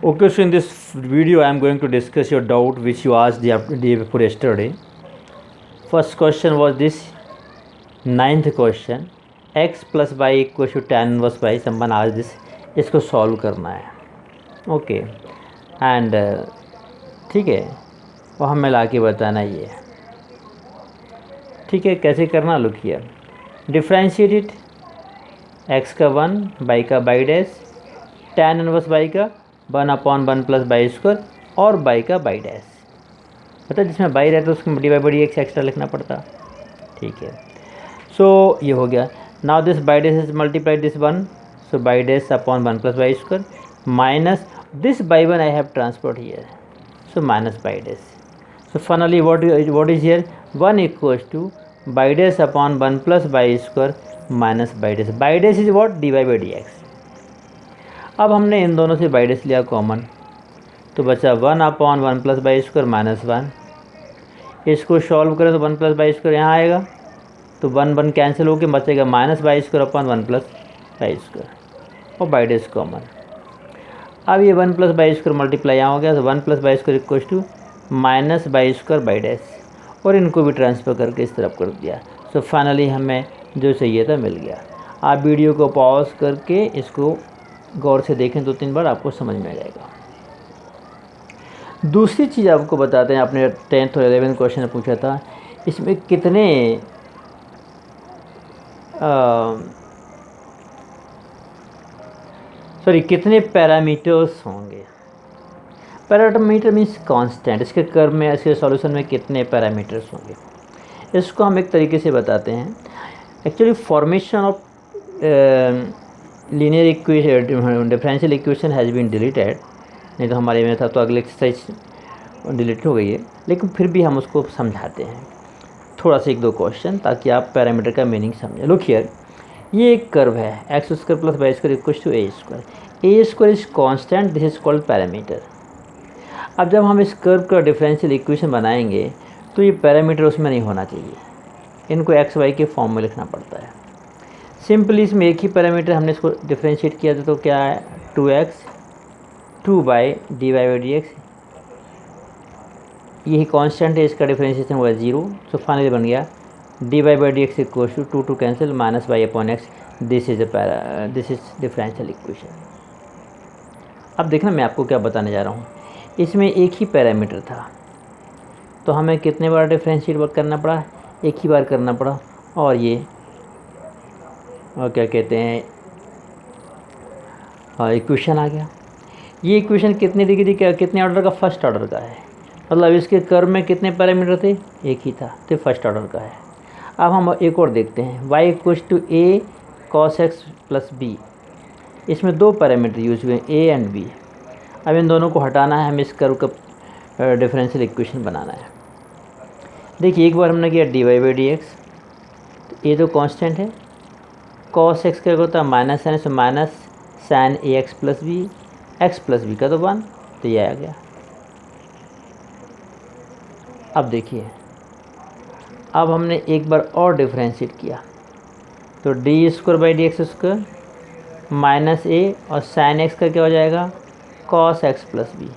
Okay, so in this video, I am going to discuss your doubt which you asked the day before yesterday. First question was this ninth question, x plus y equals to tan inverse y. Someone asked this. इसको solve करना है. Okay and ठीक है, वो हमें ला के बताना ही है. ठीक है, कैसे करना, look here. Differentiate it, x का 1, बाई का by dash, tan inverse by का 1/1 प्लस बाई स्क्वायर और बाई का बाई डैश. पता है जिसमें बाई रहता है उसको डिवाइड बाई एक्स एक्स्ट्रा लिखना पड़ता. ठीक है, सो ये हो गया. Now this y dash is multiplied this 1, so y dash upon 1 plus y square minus this y 1 I have transferred here, so minus y dash. So finally what is here, 1 equals to y dash upon 1 plus y square minus y dash. Y dash is what, d y by d x. अब हमने इन दोनों से by dash लिया common, तो बचा 1/1 plus y square minus 1. इसको solve करें तो 1 प्लस बाई स्क्वायर यहाँ आएगा, तो 1 कैंसिल होकर बचेगा minus y square upon 1 plus y square और बाई डैश कॉमन. अब ये 1 प्लस बाई स्क्वायर मल्टीप्लाई यहाँ हो गया, तो 1 plus y square equal to minus y square y dash, और इनको भी ट्रांसफ़र करके इस तरफ कर दिया. सो फाइनली हमें जो चाहिए था मिल गया. आप वीडियो को पॉज करके इसको गौर से देखें 2-3 बार, आपको समझ में आ जाएगा. दूसरी चीज़ आपको बताते हैं, आपने 10th और 11th क्वेश्चन में पूछा था, इसमें कितने कितने पैरामीटर्स होंगे. Parameter means constant. इसके कर्व में, इसके सॉल्यूशन में कितने पैरामीटर्स होंगे, इसको हम एक तरीके से बताते हैं. Actually formation of linear equation, differential equation has been deleted. नहीं तो हमारे में था तो अगले एक्सरसाइज डिलीट हो गई है, लेकिन फिर भी हम उसको समझाते हैं थोड़ा सा 1-2 क्वेश्चन, ताकि आप पैरामीटर का मीनिंग समझें. लुक हियर, ये एक कर्व है, x square plus y square equals to a square. A square is constant, this is called parameter. अब जब हम इस कर्व का डिफरेंशियल इक्वेशन बनाएंगे तो ये पैरामीटर उसमें नहीं होना चाहिए, इनको एक्स वाई के फॉर्म में लिखना पड़ता है. सिंपली इसमें एक ही पैरामीटर हमने इसको डिफरेंशिएट किया था, तो क्या है, 2x 2 y d y by d x. यही कांस्टेंट है, इसका डिफरेंशिएशन हुआ 0. सो फाइनली बन गया d y by d x equal to 2 cancel minus y upon x. This is differential equation. अब देखना मैं आपको क्या बताने जा रहा हूँ. इसमें एक ही पैरामीटर था, तो हमें कितने बार डिफरेंशिएट करना पड़ा, एक ही बार करना पड़ा. और ये और क्या कहते हैं, इक्वेशन आ गया. ये इक्वेशन कितने डिग्री का, कितने ऑर्डर का, फर्स्ट ऑर्डर का है. मतलब इसके कर्व में कितने पैरामीटर थे, एक ही था, तो फर्स्ट ऑर्डर का है. अब हम एक और देखते हैं, y equals to a cos x plus b. इसमें 2 पैरामीटर यूज हुए, ए एंड बी. अब इन दोनों को हटाना है, हमें इस कर्व का डिफरेंशियल इक्वेशन बनाना है. देखिए एक बार हमने किया d y by d x, तो ए तो कांस्टेंट है, कॉस एक्स क्या होता है माइनस साइन, से minus sine a x plus b, x plus b का तो 1, तो ये आ गया. अब देखिए, अब हमने एक बार और डिफरेंशिएट किया, तो d square by d x square minus a और साइन एक्स का क्या हो जाएगा, कॉस एक्स प्लस बी.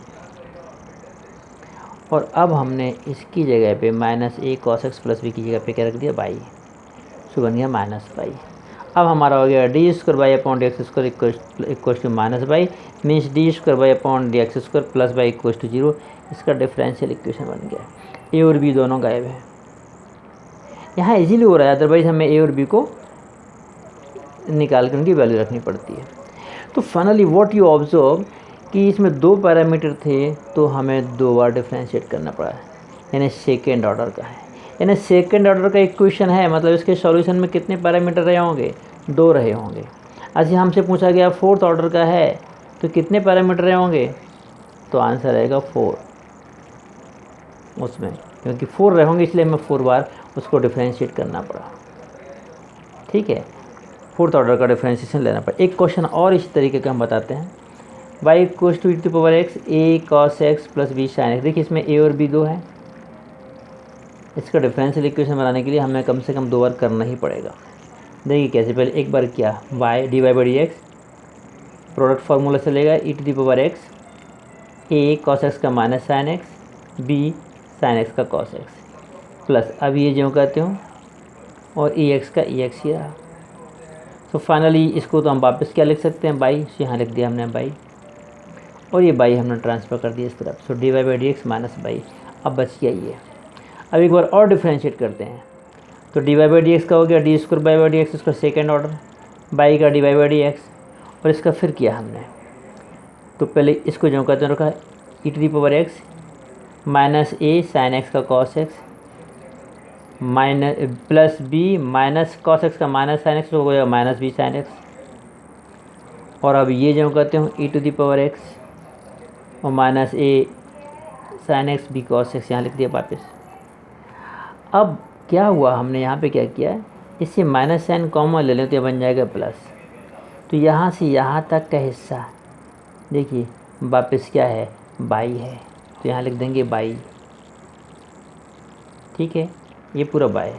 और अब हमने इसकी जगह पे माइनस ए कॉस एक्स प्लस बी की जगह पे क्या रख दिया, बाई. सो बन गया माइनस बाई. अब हमारा हो गया d square y upon d x square equal to minus y, means d square y upon d x square plus y equal to 0. इसका डिफरेंशियल इक्वेशन बन गया. ए और बी दोनों गायब है. यहाँ इजीली हो रहा है, अदरवाइज हमें ए और बी को निकाल कर उनकी वैल्यू रखनी पड़ती है. तो फाइनली व्हाट यू ऑब्जर्व कि इसमें 2 पैरामीटर थे, तो हमें 2 बार डिफरेंशिएट करना पड़ा, यानी सेकेंड ऑर्डर का है. यानी सेकेंड ऑर्डर का इक्वेशन है, मतलब इसके सॉल्यूशन में कितने पैरामीटर रहे होंगे, 2 रहे होंगे. अच्छा हमसे पूछा गया फोर्थ ऑर्डर का है, तो कितने पैरामीटर रहे होंगे, तो आंसर रहेगा 4 उसमें, क्योंकि 4 रहे होंगे इसलिए हमें 4 बार उसको डिफरेंशिएट करना पड़ा. ठीक है, फोर्थ ऑर्डर का डिफरेंशिएशन लेना पड़ा. एक क्वेश्चन और इस तरीके का हम बताते हैं, y equals to e to the power x a cos x plus b sine x. देखिए इसमें ए और बी 2 है, इसका डिफरेंशियल इक्वेशन बनाने के लिए हमें कम से कम 2 बार करना ही पड़ेगा. देखिए कैसे, पहले एक बार किया y d y by d x, product formula चलेगा e to the power x a cos x का minus sine x, b sine x का कॉस एक्स, प्लस अब ये जो करते हो और ई एक्स का ई एक्स ही रहा। तो फाइनली इसको तो हम वापस क्या लिख सकते हैं, बाई, यहाँ लिख दिया हमने बाई, और ये बाई हमने ट्रांसफ़र कर दिया इस तरफ। So d y by d x minus by, अब बच गया ये। अब एक बार और डिफ्रेंशिएट करते हैं, तो d y by d x का हो गया d square y by d x, इसका सेकेंड ऑर्डर, बाई का d y by d x, और इसका फिर किया हमने, तो पहले इसको जो कहते हैं रखा e to the power x minus a sine x का cos x minus plus b minus cos x का माइनस साइन एक्स हो गया माइनस बी साइन एक्स, और अब ये जो कहते हो e to the power x और minus a sine x b cos x, यहाँ लिख दिया वापस। अब क्या हुआ, हमने यहाँ पे क्या किया, इससे माइनस साइन कॉमन ले लें तो ये बन जाएगा प्लस, तो यहाँ से यहाँ तक का हिस्सा देखिए वापस क्या है, बाई है, तो यहाँ लिख देंगे बाई, ठीक है, ये पूरा बाई।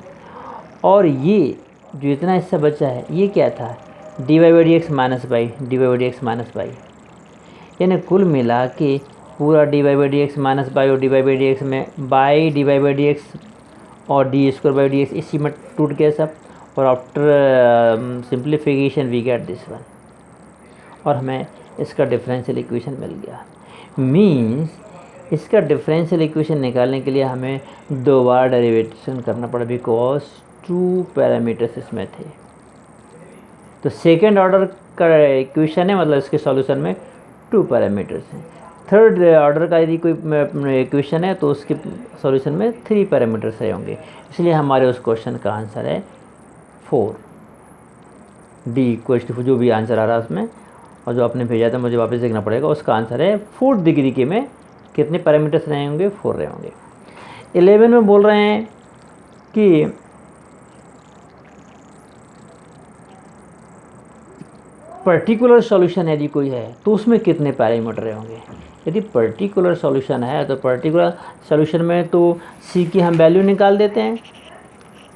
और ये जो इतना हिस्सा बचा है ये क्या था, d y by d x minus by, d y by d x minus by, यानी कुल मिला के पूरा d y by d x minus by और d y by d x में by d y by d x और d square by d x इसी में टूट गया सब, और after simplification we get this one, और हमें इसका डिफरेंशियल इक्वेशन मिल गया। मीन्स इसका डिफरेंशियल इक्वेशन निकालने के लिए हमें दो बार डेरिवेशन करना पड़ा, बिकॉज टू पैरामीटर्स इसमें थे। तो सेकेंड ऑर्डर का इक्वेशन है, मतलब इसके सॉल्यूशन में टू पैरामीटर्स हैं। थर्ड ऑर्डर का यदि कोई इक्वेशन है तो उसके सॉल्यूशन में थ्री पैरामीटर्स रहे होंगे, इसलिए हमारे उस क्वेश्चन का आंसर है 4 डी क्वेश्चन, जो भी आंसर आ रहा है उसमें, और जो आपने भेजा था मुझे वापस देखना पड़ेगा, उसका आंसर है 4th डिग्री के में कितने पैरामीटर्स रहे होंगे, 4 रहे होंगे। 11 में बोल रहे हैं कि पर्टिकुलर सॉल्यूशन यदि कोई है तो उसमें कितने पैरामीटर रहे होंगे। यदि पर्टिकुलर सॉल्यूशन है तो पर्टिकुलर सॉल्यूशन में तो सी की हम वैल्यू निकाल देते हैं,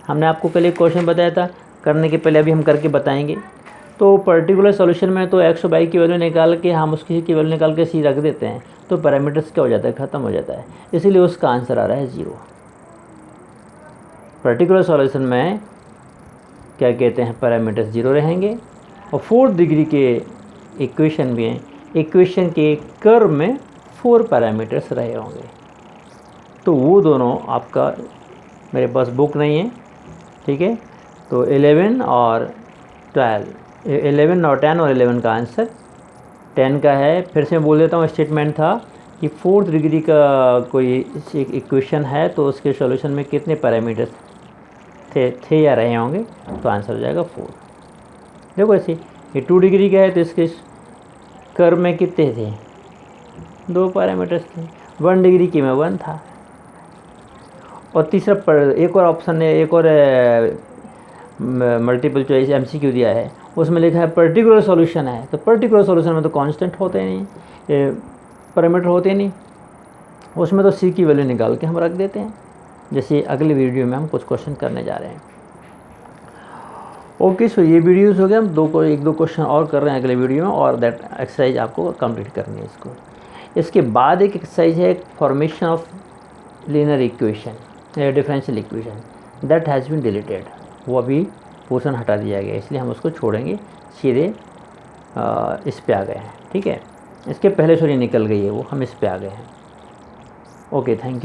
हमने आपको कल एक क्वेश्चन बताया था, करने के पहले अभी हम करके बताएंगे। तो पर्टिकुलर सॉल्यूशन में तो एक्स और वाई की वैल्यू निकाल के हम उसकी की वैल्यू निकाल के सी रख देते हैं, तो पैरामीटर्स क्या हो जाता है, ख़त्म हो जाता है, इसीलिए उसका आंसर आ रहा है 0। पर्टिकुलर सॉल्यूशन में क्या कहते हैं, पैरामीटर्स 0 रहेंगे, और 4th डिग्री के इक्वेशन में इक्वेशन के कर्व में 4 पैरामीटर्स रहे होंगे। तो वो दोनों आपका, मेरे पास बुक नहीं है, ठीक है, तो 11 और 12, 11 और 10 और 11 का आंसर 10 का है। फिर से मैं बोल देता हूँ, स्टेटमेंट था कि 4th डिग्री का कोई इक्वेशन है तो उसके सॉल्यूशन में कितने पैरामीटर्स थे या रहे होंगे, तो आंसर हो जाएगा 4। देखो ऐसे ये 2 डिग्री का है तो इसके कर्व में कितने थे, 2 पैरामीटर्स थे, 1 डिग्री की में 1 था, और तीसरा एक और ऑप्शन है, एक और मल्टीपल चॉइस MCQ दिया है, उसमें लिखा है पर्टिकुलर सॉल्यूशन है, तो पर्टिकुलर सॉल्यूशन में तो कांस्टेंट होते नहीं, पैरामीटर होते नहीं, उसमें तो सी की वैल्यू निकाल के हम रख देते हैं, जैसे अगले वीडियो में हम कुछ क्वेश्चन करने जा रहे हैं। ओके, सो ये वीडियोस हो गया, हम एक दो क्वेश्चन और कर रहे हैं अगले वीडियो में, और दैट एक्सरसाइज आपको कंप्लीट करनी है इसको। इसके बाद एक एक्सरसाइज है formation of linear equation, differential equation, that has been deleted, वो अभी पोर्शन हटा दिया गया, इसलिए हम उसको छोड़ेंगे, सीधे इस पे आ गए हैं, ठीक है, इसके पहले सॉरी निकल गई है वो, हम इस पे आ गए हैं। Okay, thank you.